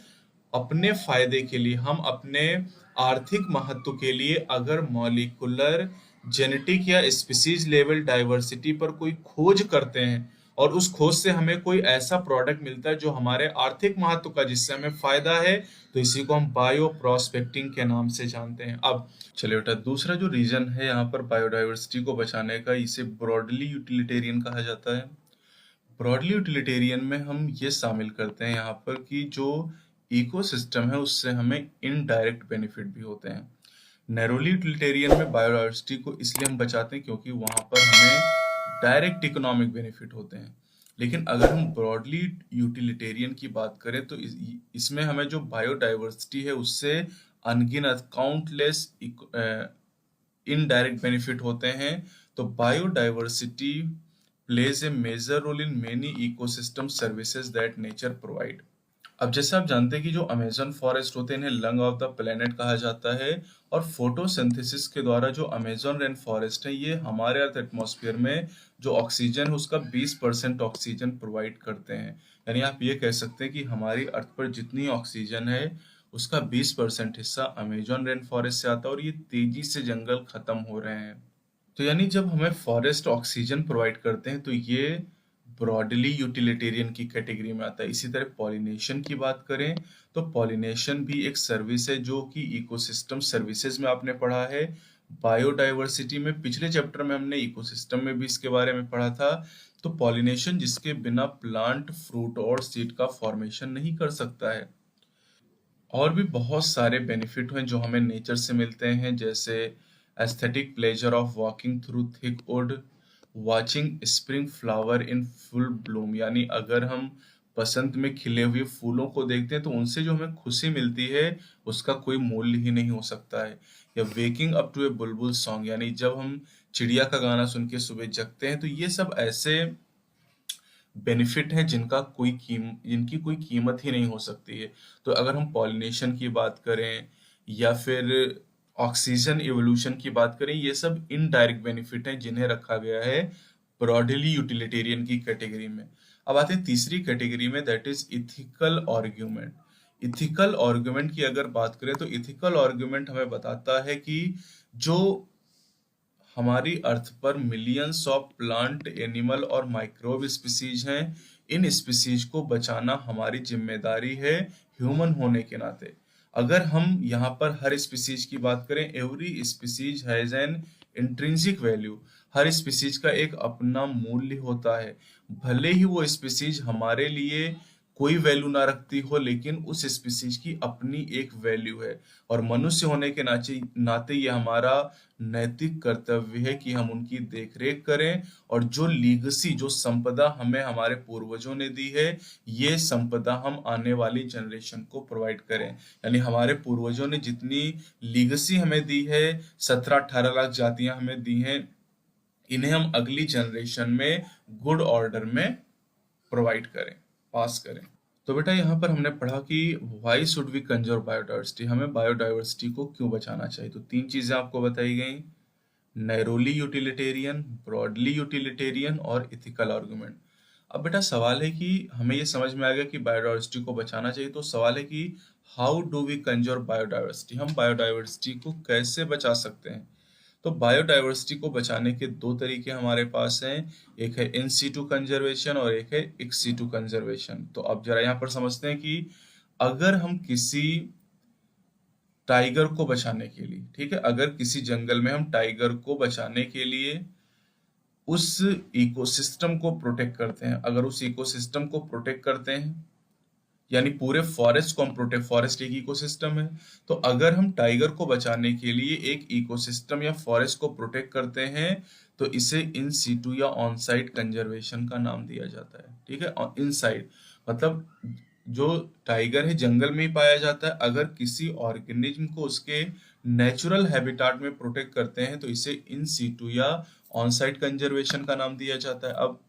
अपने फायदे के लिए, हम अपने आर्थिक महत्व के लिए अगर मॉलिकुलर जेनेटिक या स्पीसीज लेवल डाइवर्सिटी पर कोई खोज करते हैं और उस खोज से हमें कोई ऐसा प्रोडक्ट मिलता है जो हमारे आर्थिक महत्व का, जिससे हमें फायदा है, तो इसी को हम बायो प्रोस्पेक्टिंग के नाम से जानते हैं। अब चलिए बेटा दूसरा जो रीजन है यहाँ पर बायोडाइवर्सिटी को बचाने का, इसे ब्रॉडली यूटिलिटेरियन कहा जाता है। ब्रॉडली यूटिलिटेरियन में हम ये शामिल करते हैं यहाँ पर कि जो इकोसिस्टम है उससे हमें इनडायरेक्ट बेनिफिट भी होते हैं। नैरोली यूटिलिटेरियन में बायोडाइवर्सिटी को इसलिए हम बचाते हैं क्योंकि वहां पर हमें डायरेक्ट इकोनॉमिक बेनिफिट होते हैं। लेकिन अगर हम ब्रॉडली यूटिलिटेरियन की बात करें तो इसमें हमें जो बायोडाइवर्सिटी है उससे अनगिनत काउंटलेस इनडायरेक्ट बेनिफिट होते हैं। तो biodiversity plays a major role in many ecosystem services that nature provide. अब जैसे आप जानते हैं कि जो अमेजन फॉरेस्ट होते हैं इन्हें लंग ऑफ द प्लेनेट कहा जाता है, और फोटोसिंथेसिस के द्वारा जो अमेजन रेन फॉरेस्ट है ये हमारे अर्थ एटमॉस्फेयर में जो ऑक्सीजन है उसका 20% ऑक्सीजन प्रोवाइड करते हैं। यानी आप ये कह सकते हैं कि हमारी अर्थ पर जितनी ऑक्सीजन है उसका 20% हिस्सा अमेजन रेन फॉरेस्ट से आता है, और ये तेजी से जंगल खत्म हो रहे हैं। तो यानी जब हमें फॉरेस्ट ऑक्सीजन प्रोवाइड करते हैं तो ये ब्रॉडली यूटिलिटेरियन की कैटेगरी में आता है। इसी तरह पॉलिनेशन की बात करें तो पॉलिनेशन भी एक सर्विस है जो कि इकोसिस्टम सर्विसेज में आपने पढ़ा है। बायोडाइवर्सिटी में पिछले चैप्टर में हमने इकोसिस्टम में भी इसके बारे में पढ़ा था। तो पॉलिनेशन जिसके बिना प्लांट फ्रूट और सीड का फॉर्मेशन नहीं कर सकता है। और भी बहुत सारे बेनिफिट हैं जो हमें नेचर से मिलते हैं, जैसे aesthetic pleasure of walking through thick would, watching spring flower in full Bloom, यानी अगर हम बसंत में खिले हुए फूलों को देखते हैं तो उनसे जो हमें खुशी मिलती है उसका कोई मूल्य ही नहीं हो सकता है। या waking up to A Bulbul song, यानी जब हम चिड़िया का गाना सुन के सुबह जगते हैं, तो ये सब ऐसे बेनिफिट है जिनकी कोई कीमत ही नहीं हो सकती है। तो अगर हम पॉलिनेशन की बात करें या फिर ऑक्सीजन इवोल्यूशन की बात करें, ये सब इनडायरेक्ट बेनिफिट हैं जिन्हें रखा गया है ब्रॉडली यूटिलिटेरियन की कैटेगरी में। अब आते हैं तीसरी कैटेगरी में, that is ethical argument. Ethical argument की अगर बात करें तो इथिकल आर्ग्यूमेंट हमें बताता है कि जो हमारी अर्थ पर मिलियंस ऑफ प्लांट, एनिमल और माइक्रोब स्पीसीज हैं, इन स्पीसीज को बचाना हमारी जिम्मेदारी है ह्यूमन होने के नाते। अगर हम यहाँ पर हर स्पीसीज की बात करें, every species has an intrinsic value. Her species का एक अपना मूल्य होता है। भले ही वो स्पीसीज हमारे लिए कोई वैल्यू ना रखती हो, लेकिन उस स्पीसीज की अपनी एक वैल्यू है। और मनुष्य होने के नाते ये हमारा नैतिक कर्तव्य है कि हम उनकी देखरेख करें, और जो लीगसी, जो संपदा हमें हमारे पूर्वजों ने दी है, ये संपदा हम आने वाली जनरेशन को प्रोवाइड करें। यानी हमारे पूर्वजों ने जितनी लीगसी हमें दी है, 17-18 लाख जातियां हमें दी हैं, इन्हें हम अगली जनरेशन में गुड ऑर्डर में प्रोवाइड करें, पास करें। तो बेटा यहाँ पर हमने पढ़ा कि why should we conserve biodiversity, हमें बायोडाइवर्सिटी को क्यों बचाना चाहिए। तो 3 चीजें आपको बताई गई, नैरोली यूटिलिटेरियन, ब्रॉडली यूटिलिटेरियन और इथिकल आर्गुमेंट। अब बेटा सवाल है कि हमें ये समझ में आ गया कि बायोडाइवर्सिटी को बचाना चाहिए, तो सवाल है कि how do we conserve biodiversity, हम बायोडाइवर्सिटी को कैसे बचा सकते हैं। तो बायोडाइवर्सिटी को बचाने के 2 तरीके हमारे पास हैं, एक है इन सीटू कंजर्वेशन और एक है एक्स सीटू कंजर्वेशन। तो अब जरा यहाँ पर समझते हैं कि अगर हम किसी टाइगर को बचाने के लिए, ठीक है, अगर किसी जंगल में हम टाइगर को बचाने के लिए उस इकोसिस्टम को प्रोटेक्ट करते हैं, अगर उस इकोसिस्टम को प्रोटेक्ट करते हैं, यानी पूरे फॉरेस्ट को हम प्रोटेक्ट, फॉरेस्ट एक इकोसिस्टम है, तो अगर हम टाइगर को बचाने के लिए एक इकोसिस्टम या फॉरेस्ट को प्रोटेक्ट करते हैं, तो इसे इन सीटू या ऑन साइट कंजर्वेशन का नाम दिया जाता है। ठीक है, इन साइट मतलब जो टाइगर है जंगल में ही पाया जाता है, अगर किसी ऑर्गेनिज्म को उसके नेचुरल हैबिटाट में प्रोटेक्ट करते हैं तो इसे इन सीटू या ऑन साइट कंजर्वेशन का नाम दिया जाता है। अब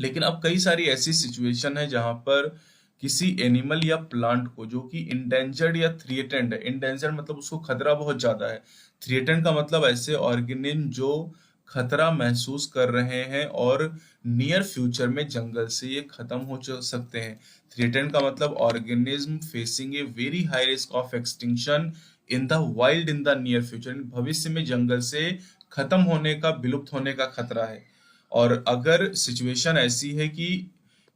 लेकिन अब कई सारी ऐसी सिचुएशन है जहां पर किसी एनिमल या प्लांट को, जो कि इंडेंजर्ड या थ्रेटेंड है, इंडेंजर्ड मतलब उसको खतरा बहुत ज्यादा है, थ्रेटेंड का मतलब ऐसे ऑर्गेनिज्म जो खतरा महसूस कर रहे हैं और नियर फ्यूचर में जंगल से ये खत्म हो सकते हैं। थ्रेटेंड का मतलब organism facing a very high risk of extinction in the wild in the near future, भविष्य में जंगल से खत्म होने का, विलुप्त होने का खतरा है। और अगर सिचुएशन ऐसी है कि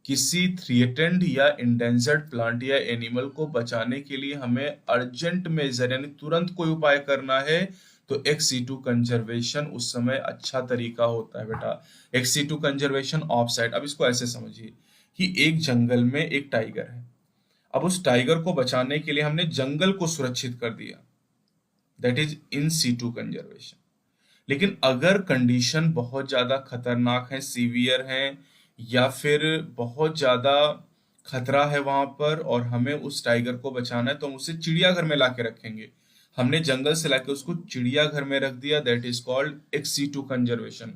किसी थ्रेटेंड या इंडेंजर्ड प्लांट या एनिमल को बचाने के लिए हमें अर्जेंट मेजर यानी तुरंत कोई उपाय करना है, तो एक्स सीटू कंजर्वेशन उस समय अच्छा तरीका होता है बेटा। Ex situ conservation off site, अब इसको ऐसे समझिए कि एक जंगल में एक टाइगर है, अब उस टाइगर को बचाने के लिए हमने जंगल को सुरक्षित कर दिया, that is in situ conservation. लेकिन अगर कंडीशन बहुत ज्यादा खतरनाक है, सीवियर है, या फिर बहुत ज्यादा खतरा है वहां पर और हमें उस टाइगर को बचाना है, तो हम उसे चिड़ियाघर में लाके रखेंगे। हमने जंगल से लाके उसको चिड़ियाघर में रख दिया, that is called ex situ conservation.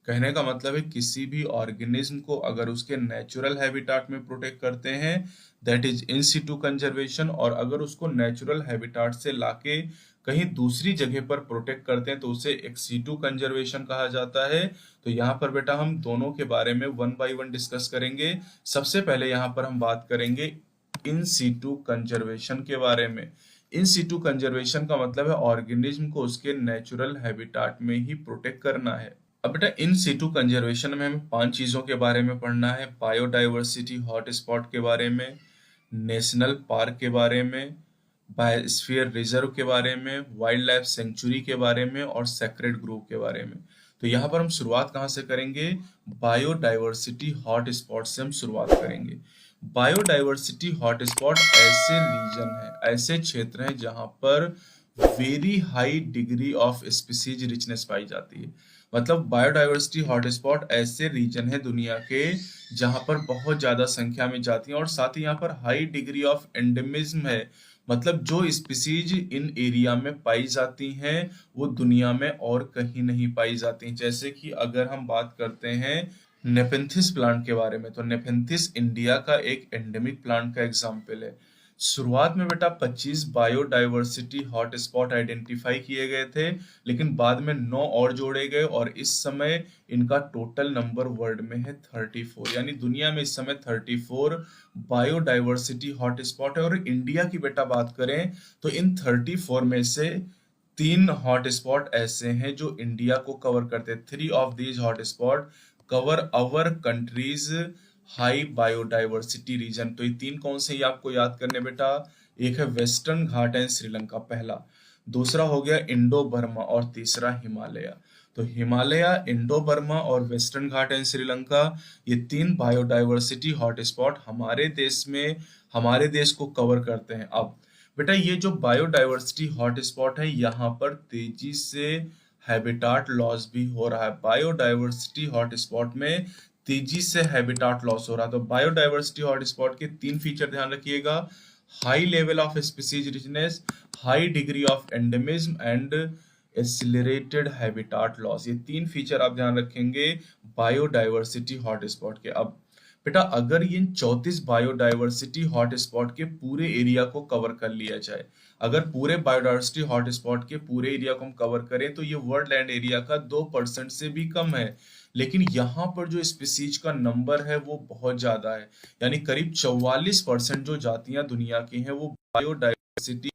कहने का मतलब है किसी भी ऑर्गेनिज्म को अगर उसके नेचुरल हैबिटाट में प्रोटेक्ट करते हैं, that is in situ conservation, और अगर उसको नेचुरल हैबिटाट से लाके कहीं दूसरी जगह पर प्रोटेक्ट करते हैं तो उसे एक्स सीटू कंजर्वेशन कहा जाता है। तो यहाँ पर बेटा हम दोनों के बारे में 1 बाय 1 डिस्कस करेंगे। सबसे पहले यहाँ पर हम बात करेंगे इन सीटू कंजर्वेशन के बारे में। इन सीटू कंजर्वेशन का मतलब है ऑर्गेनिज्म को उसके नेचुरल हैबिटाट में ही प्रोटेक्ट करना है। अब बेटा इन सीटू कंजर्वेशन में हमें 5 चीजों के बारे में पढ़ना है, बायोडाइवर्सिटी हॉटस्पॉट के बारे में, नेशनल पार्क के बारे में, बायोस्फीयर रिजर्व के बारे में, वाइल्ड लाइफ सेंचुरी के बारे में और सेक्रेड ग्रुव के बारे में। तो यहाँ पर हम शुरुआत कहाँ से करेंगे, बायोडाइवर्सिटी हॉटस्पॉट से हम शुरुआत करेंगे। बायोडाइवर्सिटी हॉटस्पॉट ऐसे रीजन है, ऐसे क्षेत्र हैं जहां पर very high degree of species richness पाई जाती है। मतलब बायोडायवर्सिटी हॉटस्पॉट ऐसे रीजन है दुनिया के जहां पर बहुत ज्यादा संख्या में जाती हैं और साथ ही यहाँ पर हाई डिग्री ऑफ एंडेमिज्म है। मतलब जो स्पीसीज इन एरिया में पाई जाती हैं वो दुनिया में और कहीं नहीं पाई जाती। जैसे कि अगर हम बात करते हैं नेपेंथिस प्लांट के बारे में, तो नेपेंथिस इंडिया का एक एंडेमिक प्लांट का एग्जाम्पल है। शुरुआत में बेटा 25 बायोडायवर्सिटी हॉटस्पॉट आइडेंटिफाई किए गए थे, लेकिन बाद में 9 और जोड़े गए और इस समय इनका टोटल नंबर वर्ल्ड में है 34। यानी दुनिया में इस समय 34 बायोडायवर्सिटी हॉटस्पॉट है। और इंडिया की बेटा बात करें तो इन 34 में से 3 हॉटस्पॉट ऐसे हैं जो इंडिया को कवर करते हैं। 3 of these hotspot cover our countries high biodiversity region. तो ये 3 कौन से, ये आपको याद करने बेटा। एक है वेस्टर्न घाट एंड श्रीलंका पहला, दूसरा हो गया इंडो बर्मा और तीसरा हिमालय। तो हिमालय, इंडो बर्मा और वेस्टर्न घाट एंड श्रीलंका, ये 3 बायोडाइवर्सिटी हॉटस्पॉट हमारे देश को कवर करते हैं। अब बेटा ये जो बायोडाइवर्सिटी हॉटस्पॉट है यहाँ पर तेजी से हैबिटाट लॉस भी हो रहा है। बायोडाइवर्सिटी हॉटस्पॉट में तेजी से हैबिटाट लॉस हो रहा है। तो बायोडाइवर्सिटी हॉटस्पॉट के 3 फीचर ध्यान रखिएगा। High level of species richness, high degree of endemism and accelerated habitat loss. ये 3 फीचर आप ध्यान रखेंगे बायोडाइवर्सिटी हॉटस्पॉट के। अब बेटा अगर इन 34 बायोडाइवर्सिटी हॉटस्पॉट के पूरे एरिया को कवर कर लिया जाए, अगर पूरे बायोडाइवर्सिटी हॉटस्पॉट के पूरे एरिया को हम कवर करें तो ये वर्ल्ड लैंड एरिया का 2% से भी कम है। लेकिन यहाँ पर जो स्पीसीज का नंबर है वो बहुत ज्यादा है, यानी करीब 44% जो जातियां दुनिया की हैं वो बायोडाइवर्सिटी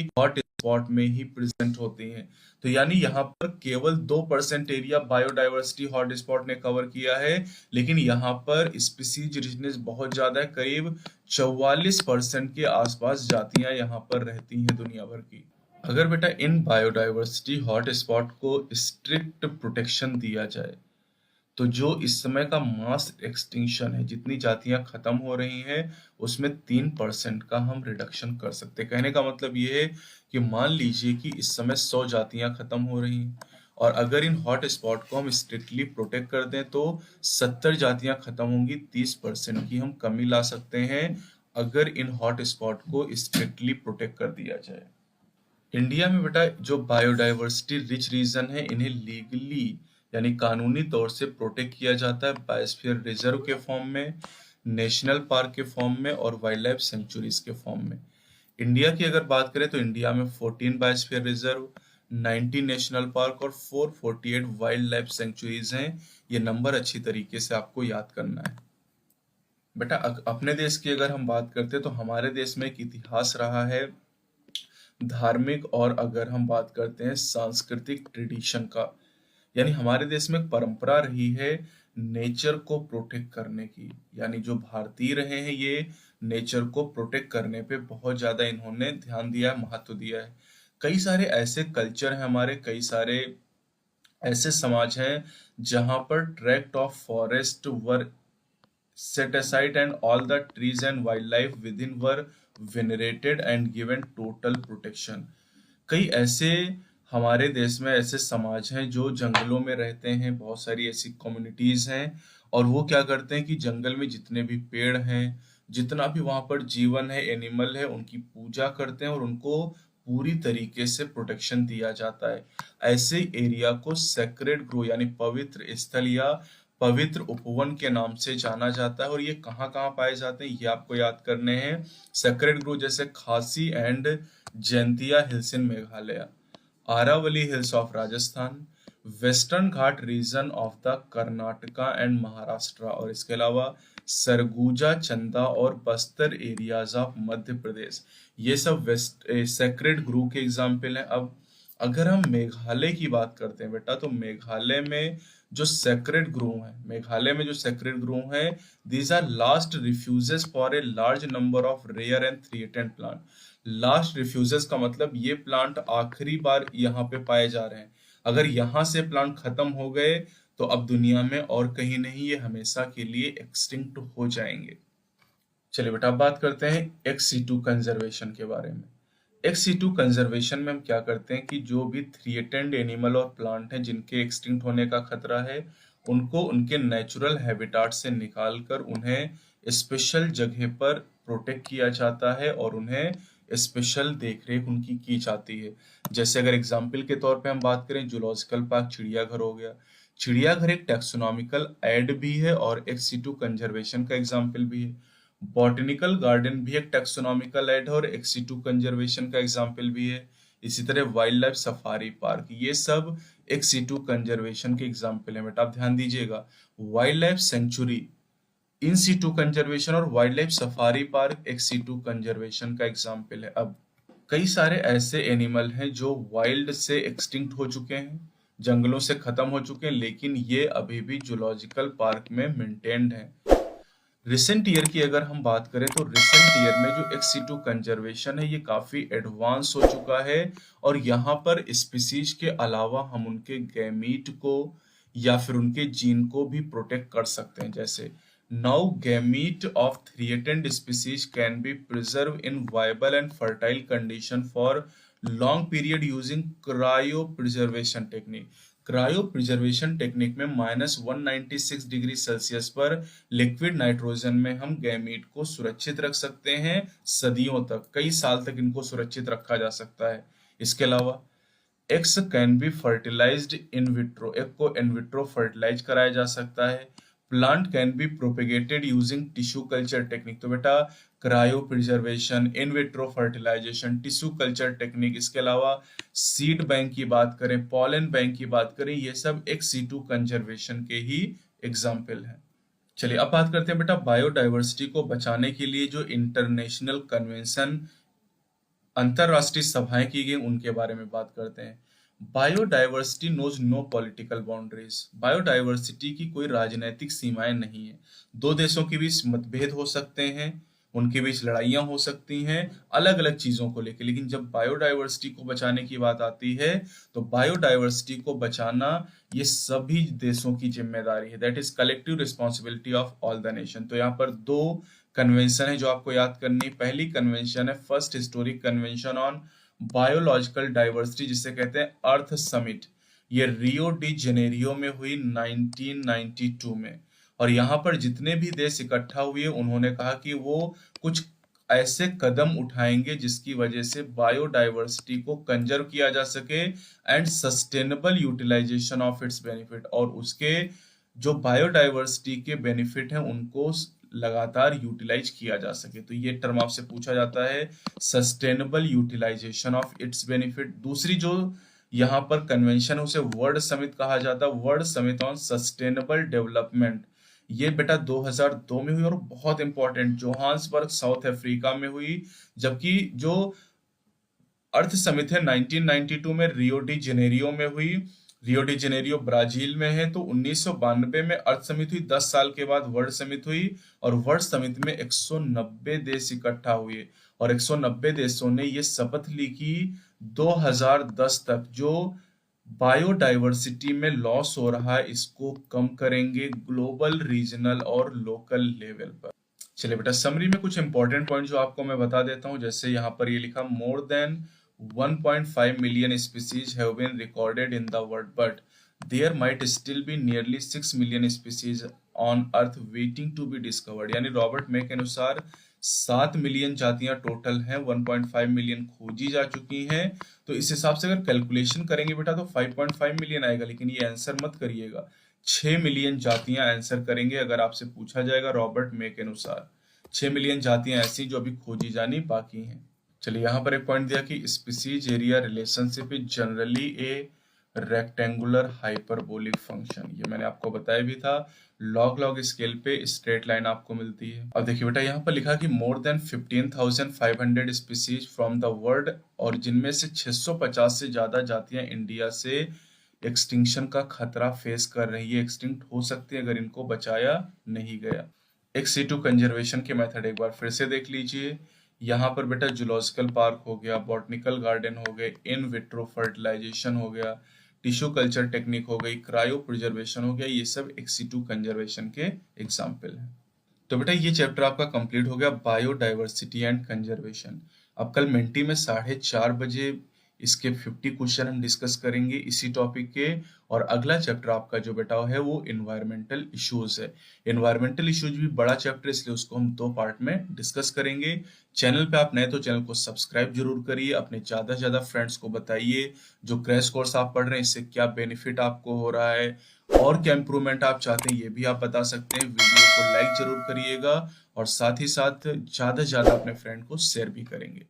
हॉटस्पॉट में ही प्रेजेंट होती हैं। तो यानी यहाँ पर केवल 2% एरिया बायोडाइवर्सिटी हॉटस्पॉट ने कवर किया है, लेकिन यहाँ पर स्पीसीज रिचनेस बहुत ज्यादा है। करीब 44% के आसपास जातियां यहाँ पर रहती हैं दुनिया भर की। अगर बेटा इन बायोडाइवर्सिटी हॉटस्पॉट को स्ट्रिक्ट प्रोटेक्शन दिया जाए तो जो इस समय का मास एक्सटिंक्शन है, जितनी जातियां खत्म हो रही हैं उसमें 3% का हम रिडक्शन कर सकते हैं। कहने का मतलब ये है कि मान लीजिए कि इस समय 100 जातियां खत्म हो रही हैं और अगर इन हॉट स्पॉट को हम स्ट्रिक्टली प्रोटेक्ट कर दें तो 70 जातियां खत्म होंगी। 30% की हम कमी ला सकते हैं अगर इन हॉट स्पॉट को स्ट्रिक्टली प्रोटेक्ट कर दिया जाए। इंडिया में बेटा जो बायोडाइवर्सिटी रिच रीजन है इन्हें लीगली यानी कानूनी तौर से प्रोटेक्ट किया जाता है बायोस्फीयर रिजर्व के फॉर्म में, नेशनल पार्क के फॉर्म में और वाइल्ड लाइफ सेंचुरीज के फॉर्म में। इंडिया की अगर बात करें तो इंडिया में 14 बायोस्फीयर रिजर्व, 90 नेशनल पार्क और 448 वाइल्ड लाइफ सेंचुरीज हैं। ये नंबर अच्छी तरीके से आपको याद करना है। बेटा अपने देश की अगर हम बात करते हैं तो हमारे देश में एक इतिहास रहा है धार्मिक और अगर हम बात करते हैं सांस्कृतिक ट्रेडिशन का, यानी हमारे देश में एक परंपरा रही है नेचर को प्रोटेक्ट करने की। यानी जो भारतीय रहे हैं ये नेचर को प्रोटेक्ट करने पे बहुत ज्यादा इन्होंने ध्यान दिया है, महत्व दिया है। कई सारे ऐसे कल्चर हैं हमारे, कई सारे ऐसे समाज हैं जहां पर tract of forest were set aside and all the trees and wildlife within were venerated and given total protection। कई ऐसे हमारे देश में ऐसे समाज हैं जो जंगलों में रहते हैं, बहुत सारी ऐसी कम्युनिटीज हैं और वो क्या करते हैं कि जंगल में जितने भी पेड़ हैं, जितना भी वहां पर जीवन है, एनिमल है, उनकी पूजा करते हैं और उनको पूरी तरीके से प्रोटेक्शन दिया जाता है। ऐसे एरिया को सेक्रेड ग्रो यानी पवित्र स्थल या पवित्र उपवन के नाम से जाना जाता है। और ये कहाँ कहाँ पाए जाते हैं ये आपको याद करने हैं। सेक्रेड ग्रो जैसे Khasi and Jaintia hills in Meghalaya, Aravalli hills of Rajasthan, western Ghat region of the Karnataka and Maharashtra और इसके अलावा सरगुजा, चंदा और बस्तर एरियाज ऑफ मध्य प्रदेश। ये सब वेस्ट सेक्रेड ग्रू के एग्जाम्पल हैं। अब अगर हम मेघालय की बात करते हैं बेटा तो मेघालय में जो सेक्रेड ग्रोव है, मेघालय में जो सेक्रेड ग्रोव है, these are last refuges for a large number of rare and threatened plant. Last refuges का मतलब ये प्लांट आखिरी बार यहाँ पे पाए जा रहे हैं। अगर यहाँ से प्लांट खत्म हो गए तो अब दुनिया में और कहीं नहीं, ये हमेशा के लिए एक्सटिंक्ट हो जाएंगे। चलिए बेटा अब बात करते हैं एक्स सिटू कंजर्वेशन के बारे में। एक्स-सिटू कंजर्वेशन में हम क्या करते हैं कि जो भी थ्रेटेंड एनिमल और प्लांट हैं जिनके एक्सटिंक्ट होने का खतरा है, उनको उनके नेचुरल हैबिटाट से निकालकर उन्हें स्पेशल जगह पर प्रोटेक्ट किया जाता है और उन्हें स्पेशल देखरेख उनकी की जाती है। जैसे अगर एग्जाम्पल के तौर पे हम बात करें, जूलॉजिकल पार्क चिड़ियाघर हो गया। चिड़ियाघर एक टैक्सोनॉमिकल एड भी है और एक्स-सिटू कंजर्वेशन का एग्जाम्पल भी है। बॉटनिकल गार्डन भी एक टैक्सोनॉमिकल एड है और एक्स-सिटू कंजर्वेशन का एग्जाम्पल भी है। इसी तरह वाइल्ड लाइफ सफारी पार्क, ये सब एक्स-सिटू कंजर्वेशन के एग्जाम्पल है। बेटा आप ध्यान दीजिएगा, वाइल्ड लाइफ सेंचुरी इन सिटू कंजर्वेशन और wild life safari park एक्स-सिटू conservation का एग्जाम्पल है। अब कई सारे ऐसे एनिमल हैं जो वाइल्ड से एक्सटिंक्ट हो चुके हैं, जंगलों से खत्म हो चुके हैं, लेकिन ये अभी भी जूलॉजिकल पार्क में मेंटेन्ड हैं। रिसेंट ईयर की अगर हम बात करें तो रिसेंट ईयर में जो एक्स-सिटू कंजर्वेशन है ये काफी एडवांस हो चुका है और यहाँ पर स्पीसीज के अलावा हम उनके गैमीट को या फिर उनके जीन को भी प्रोटेक्ट कर सकते हैं। जैसे now gamete of threatened species can be preserve in viable and fertile condition for long period using cryo preservation technique. Cryo preservation technique में -196 डिग्री सेल्सियस पर लिक्विड नाइट्रोजन में हम गैमीट को सुरक्षित रख सकते हैं सदियों तक, कई साल तक इनको सुरक्षित रखा जा सकता है। इसके अलावा eggs can be fertilized in vitro, egg को इन विट्रो फर्टिलाइज कराया जा सकता है। Plant can be propagated using tissue culture technique. तो बेटा cryopreservation, in vitro fertilization, tissue culture technique, इसके अलावा सीड बैंक की बात करें, पॉलन बैंक की बात करें, ये सब एक्स-सिटू कंजर्वेशन के ही एग्जाम्पल हैं। चलिए अब बात करते हैं बेटा बायोडाइवर्सिटी को बचाने के लिए जो इंटरनेशनल कन्वेंशन, अंतरराष्ट्रीय सभाएं की गई, उनके बारे में बात करते हैं। Biodiversity knows no political boundaries. Biodiversity की कोई राजनीतिक सीमाएं नहीं है। दो देशों के बीच मतभेद हो सकते हैं, उनके बीच लड़ाइयां हो सकती हैं अलग अलग चीजों को लेकर, लेकिन जब बायोडाइवर्सिटी को बचाने की बात आती है तो बायोडाइवर्सिटी को बचाना ये सभी देशों की जिम्मेदारी है। That is collective responsibility of all the nation. तो यहाँ पर दो कन्वेंशन है जो आपको याद करनी। पहली कन्वेंशन है first historic convention on biological diversity, जिसे कहते हैं अर्थ समिट। ये रियो डी जेनेरियो में हुई 1992 में, और यहाँ पर जितने भी देश इकट्ठा हुए उन्होंने कहा कि वो कुछ ऐसे कदम उठाएंगे जिसकी वजह से बायोडाइवर्सिटी को कंजर्व किया जा सके and sustainable utilization of its benefit, और उसके जो बायोडाइवर्सिटी के बेनिफिट हैं उनको लगातार यूटिलाइज किया जा सके। तो ये टर्म आपसे पूछा जाता है, sustainable utilization of its benefit. दूसरी जो यहाँ पर कन्वेंशन है उसे वर्ल्ड समिट कहा जाता है, world summit on sustainable development. ये बेटा 2002 में हुई और बहुत इंपॉर्टेंट, जोहान्सबर्ग साउथ अफ्रीका में हुई। जबकि जो अर्थ समिट है 1992 में रियो डी जेनेरियो में हुई। रियो डी जेनेरियो ब्राजील में है। तो 1992 में अर्थ समिट हुई, 10 साल के बाद वर्ल्ड समिट हुई, और वर्ल्ड समिट में 190 देश इकट्ठा हुए और 190 देशों ने ये शपथ ली कि 2010 तक जो बायोडाइवर्सिटी में लॉस हो रहा है इसको कम करेंगे ग्लोबल, रीजनल और लोकल लेवल पर। चलिए बेटा समरी में कुछ इंपॉर्टेंट पॉइंट जो आपको मैं बता देता हूं। जैसे यहाँ पर ये लिखा, more than 1.5 million species have been recorded in the world, but there might still be nearly 6 million species on Earth waiting to be discovered। यानी रॉबर्ट मे के अनुसार 7 मिलियन जातियां टोटल हैं, 1.5 मिलियन खोजी जा चुकी हैं। तो इस हिसाब से अगर कैलकुलेशन करेंगे बेटा तो 5.5 मिलियन आएगा, लेकिन ये आंसर मत करिएगा, 6 मिलियन जातियां आंसर करेंगे अगर आपसे पूछा जाएगा रॉबर्ट मे के अनुसार। 6 मिलियन जातियां ऐसी जो अभी खोजी जानी बाकी हैं। चलिए यहाँ पर एक पॉइंट दिया कि species area relationship is generally A rectangular hyperbolic function. ये मैंने आपको बताया भी था, लॉग लॉग स्केल पे स्ट्रेट लाइन आपको मिलती है। अब देखिए बेटा यहाँ पर लिखा कि more than 15,500 species from the world, और जिनमें से 650 से ज्यादा जातियां इंडिया से एक्सटिंक्शन का खतरा फेस कर रही है, एक्सटिंक्ट हो सकती है अगर इनको बचाया नहीं गया। एक्स-सिटू कंजर्वेशन के मेथड एक बार फिर से देख लीजिए। यहाँ पर बेटा जूलॉजिकल पार्क हो गया, बॉटनिकल गार्डन हो गए, इन विट्रो फर्टिलाइजेशन हो गया, टिश्यू कल्चर टेक्निक हो गई, क्रायो प्रिजर्वेशन हो गया, ये सब एक्स-सिटू कंजर्वेशन के एग्जाम्पल हैं। तो बेटा ये चैप्टर आपका कंप्लीट हो गया, बायोडाइवर्सिटी एंड कंजर्वेशन। अब कल मेंटी में 4:30 बजे इसके 50 क्वेश्चन हम डिस्कस करेंगे इसी टॉपिक के। और अगला चैप्टर आपका जो बेटा है वो इन्वायरमेंटल इश्यूज है। इन्वायरमेंटल इश्यूज भी बड़ा चैप्टर, इसलिए उसको हम 2 पार्ट में डिस्कस करेंगे। चैनल पे आप नए तो चैनल को सब्सक्राइब जरूर करिए, अपने ज्यादा से ज्यादा फ्रेंड्स को बताइए जो क्रैश कोर्स आप पढ़ रहे हैं इससे क्या बेनिफिट आपको हो रहा है और क्या इंप्रूवमेंट आप चाहते हैं ये भी आप बता सकते हैं। वीडियो को लाइक जरूर करिएगा और साथ ही साथ ज्यादा से ज्यादा अपने फ्रेंड को शेयर भी करेंगे।